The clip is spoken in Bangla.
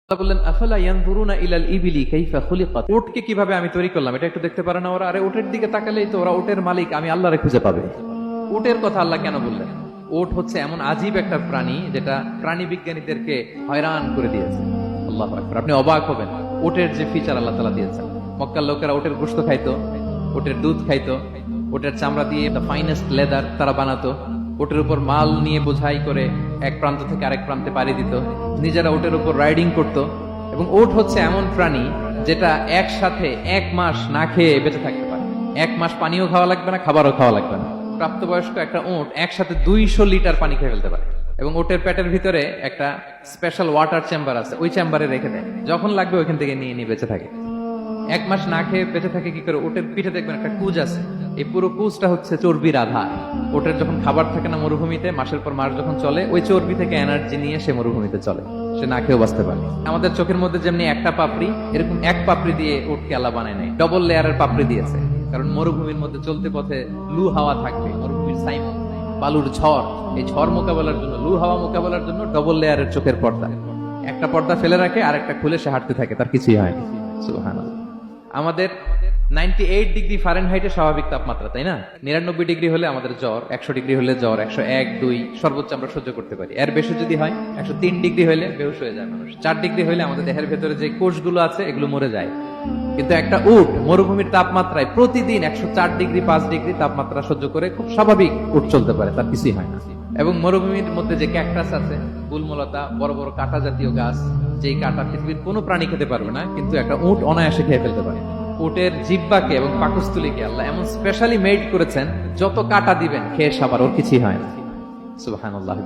আল্লাহ বললেন আফালা ইয়ানজুরুনা ইলাল ইবিলি কাইফা খুলিকাত। উটকে কিভাবে আমি তৈরি করলাম এটা একটু দেখতে পারে না ওরা? আরে উটের দিকে তাকালেই তো ওরা উটের মালিক আমি আল্লাহরে খুঁজে পাবে। উটের কথা আল্লাহ কেন বললেন? উট হচ্ছে এমন আজীব একটা প্রাণী যেটা প্রাণী বিজ্ঞানীদেরকে হয়রান করে দিয়েছে। আল্লাহু আকবার, আপনি অবাক হবেন উটের যে ফিচার আল্লাহ তাআলা দিয়েছেন। মক্কার লোকেরা উটের গোশত খাইতো, উটের দুধ খাইতো, উটের চামড়া দিয়ে দ্য ফাইনেস্ট লেদার তারা বানাতো, উটের উপর মাল নিয়ে বোঝাই করে এক প্রান্ত থেকে আরেক প্রান্তে পাড়ি দিত, নিজেরা উটের উপর রাইডিং করত। এবং উট হচ্ছে এমন প্রাণী যেটা একসাথে 1 মাস না খেয়ে বেঁচে থাকতে পারে। 1 মাস পানিও খাওয়া লাগবে না, খাবারও খাওয়া লাগবে না। প্রাপ্তবয়স্ক একটা উট একসাথে 200 লিটার পানি খেয়ে ফেলতে পারে। এবং উটের পেটের ভিতরে একটা স্পেশাল ওয়াটার চেম্বার আছে, ওই চেম্বারে রেখে দেয়, যখন লাগবে ওইখান থেকে নিয়ে নিয়ে বেঁচে থাকে। 1 মাস না খেয়ে বেঁচে থাকে কি করে? উটের পিঠে দেখবেন একটা কুজ আছে, এই পুরো কুজটা হচ্ছে চর্বির আধার। উটের যখন খাবার থাকে না মরুভূমিতে, মাসের পর মাস যখন চলে, ওই চর্বি থেকে এনার্জি নিয়ে সে মরুভূমিতে চলে, সে না খেয়েও বাঁচতে পারে। আমাদের চোখের মধ্যে যেমনি একটা পাপড়ি, এরকম এক পাপড়ি দিয়ে উটকে আল্লাহ বানায় নাই, ডবল লেয়ারের পাপড়ি দিয়েছে। কারণ মরুভূমির মধ্যে চলতে পথে লু হাওয়া থাকবে, মরুভূমির সাইমন, বালুর ঝড়, এই ঝড় মোকাবেলার জন্য, লু হাওয়া মোকাবেলার জন্য ডবল লেয়ারের চোখের পর্দা। একটা পর্দা ফেলে রাখে আর একটা খুলে সে হাঁটতে থাকে, তার কিছুই হয় না। সুবহানাল্লাহ। আমাদের 98 ডিগ্রি ফারেনহাইটে স্বাভাবিক তাপমাত্রা, তাই না? 99 ডিগ্রি হলে আমাদের জ্বর, 100 ডিগ্রি হলে জ্বর, 101, 2 সর্বোচ্চ আমরা সহ্য করতে পারি। এর বেশি যদি হয় 103 ডিগ্রি হলে বেহুশ হয়ে যায় মানুষ। 4 ডিগ্রি হলে আমাদের দেহের ভেতরে যে কোষগুলো আছে এগুলো মরে যায়। কিন্তু একটা উট মরুভূমির তাপমাত্রায় প্রতিদিন 104 ডিগ্রি 5 ডিগ্রি তাপমাত্রা সহ্য করে খুব স্বাভাবিক উট চলতে পারে, তার কিছুই হয় না। এবং মরুভূমির মধ্যে যে ক্যাকটাস আছে, গুলমলতা, বড় বড় কাঁটা জাতীয় গাছ, যেই কাঁটা পৃথিবীর কোনো প্রাণী খেতে পারবে না, কিন্তু একটা উট অনায়াসে খেয়ে ফেলতে পারে। উটের জিহ্বাকে এবং পাকস্থলীকে আল্লাহ এমন স্পেশালি মেড করেছেন, যত কাঁটা দিবেন খেয়ে সাবার ওর কিছুই হয় না। সুবহানাল্লাহ।